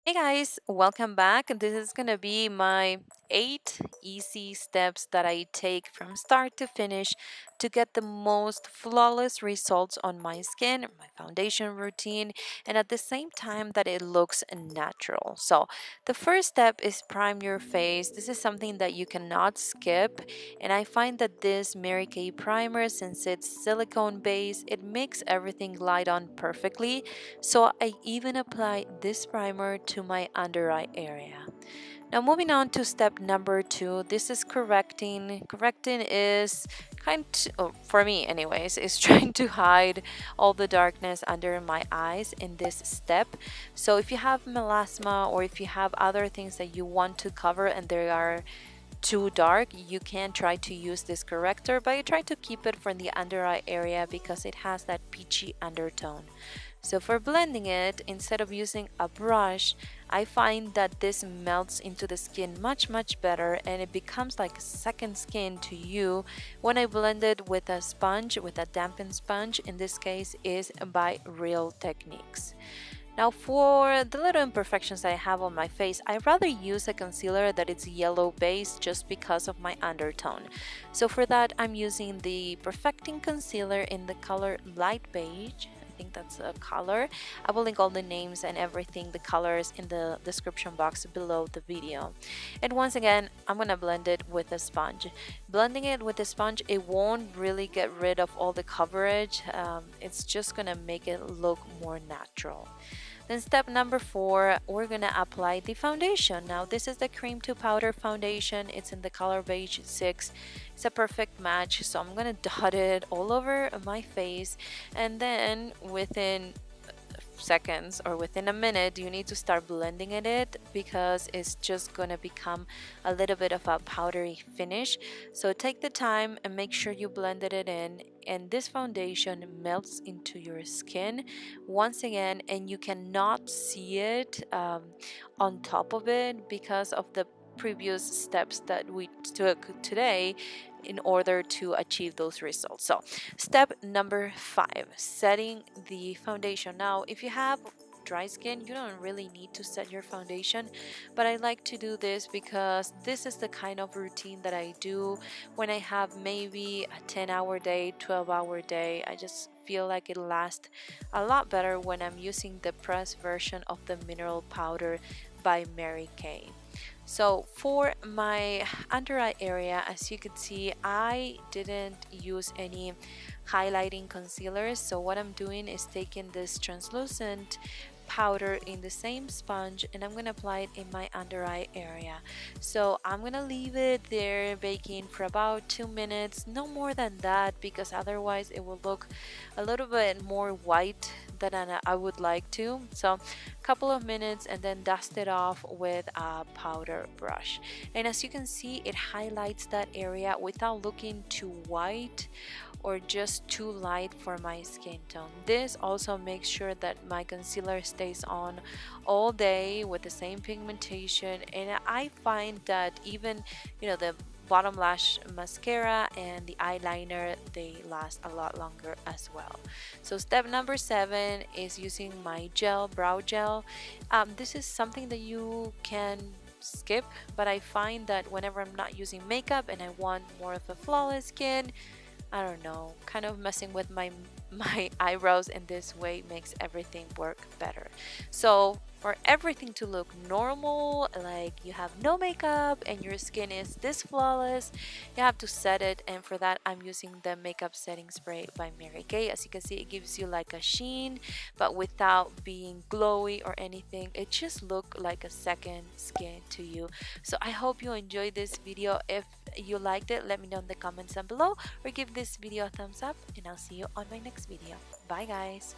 Hey guys, welcome back. This is going to be my 8 easy steps that I take from start to finish to get the most flawless results on my skin, my foundation routine, and at the same time that it looks natural. So, the first step is prime your face. This is something that you cannot skip, and I find that this Mary Kay primer, since it's silicone based, it makes everything glide on perfectly, so I even apply this primer to my under eye area. Now moving on to step number 2, this is correcting. Correcting is for me anyways, is trying to hide all the darkness under my eyes in this step. So if you have melasma or if you have other things that you want to cover and they are too dark, you can try to use this corrector, but I try to keep it from the under eye area because it has that peachy undertone. So for blending it, instead of using a brush, I find that this melts into the skin much better and it becomes like a second skin to you when I blend it with a sponge, with a dampened sponge. In this case is by Real Techniques. Now for the little imperfections that I have on my face, I rather use a concealer that is yellow based just because of my undertone. So for that, I'm using the Perfecting Concealer in the color Light Beige. I think that's a color. I will link all the names and everything, the colors, in the description box below the video. And once again, I'm gonna blend it with a sponge. Blending it with a sponge, it won't really get rid of all the coverage. It's just gonna make it look more natural. Then step number 4, we're gonna apply the foundation. Now this is the cream to powder foundation. It's in the color beige 6. It's a perfect match, so I'm gonna dot it all over my face, and then within seconds or within a minute you need to start blending it because it's just gonna become a little bit of a powdery finish. So take the time and make sure you blended it in, and this foundation melts into your skin once again, and you cannot see it on top of it because of the previous steps that we took today in order to achieve those results. So step number 5, setting the foundation. Now, if you have dry skin, you don't really need to set your foundation, but I like to do this because this is the kind of routine that I do when I have maybe a 10-hour day, 12-hour day. I just feel like it lasts a lot better when I'm using the pressed version of the mineral powder by Mary Kay. So for my under eye area, as you can see, I didn't use any highlighting concealers. So what I'm doing is taking this translucent powder in the same sponge and I'm gonna apply it in my under eye area. So I'm gonna leave it there baking for about 2 minutes, no more than that, because otherwise it will look a little bit more white than I would like to. So a couple of minutes and then dust it off with a powder brush, and as you can see, it highlights that area without looking too white or just too light for my skin tone. This also makes sure that my concealer stays on all day with the same pigmentation, and I find that even the bottom lash mascara and the eyeliner, they last a lot longer as well. So step number 7 is using my brow gel. This is something that you can skip, but I find that whenever I'm not using makeup and I want more of a flawless skin, I don't know, kind of messing with my eyebrows in this way makes everything work better. So for everything to look normal, like you have no makeup and your skin is this flawless, you have to set it, and for that I'm using the makeup setting spray by Mary Kay. As you can see, it gives you like a sheen, but without being glowy or anything. It just look like a second skin to you. So I hope you enjoyed this video. If you liked it, let me know in the comments down below, or give this video a thumbs up, and I'll see you on my next video. Bye guys.